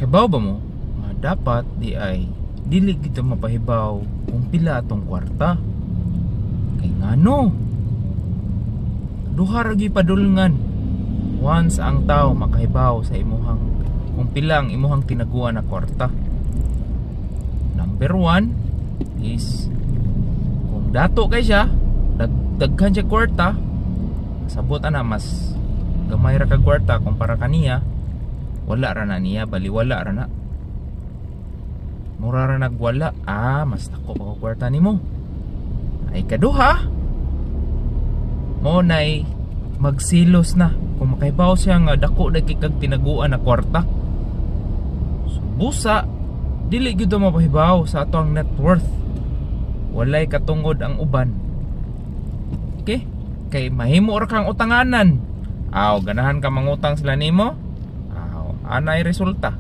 Kabaw ba mo nga dapat di ay dili kita mapahibaw kung pila atong kwarta. Kay ngano? Duha ra gyud padulngan. Once ang tao makahibaw sa imuhang kung pila ang imuhang tinaguan na kwarta. Number 1 is kung dato kay siya, daghan siya kwarta, sabot ana mas gamay ra ka kwarta kumpara kaniya, wala ra na niya, baliwala ra na. Mura ra nagwala, mas dako pa ko kwarta nimo. Ay kaduha, mo nay magsilos na kung makahibaw siya nga dako dagkig kag tinaguan na kwarta. So, busa dili gyud mapahibaw sa ato ang net worth. Walay katungod ang uban. Okay? Kay mahimo ra kang utanganan. Ganahan ka mangutang sila nimo. Anay resulta.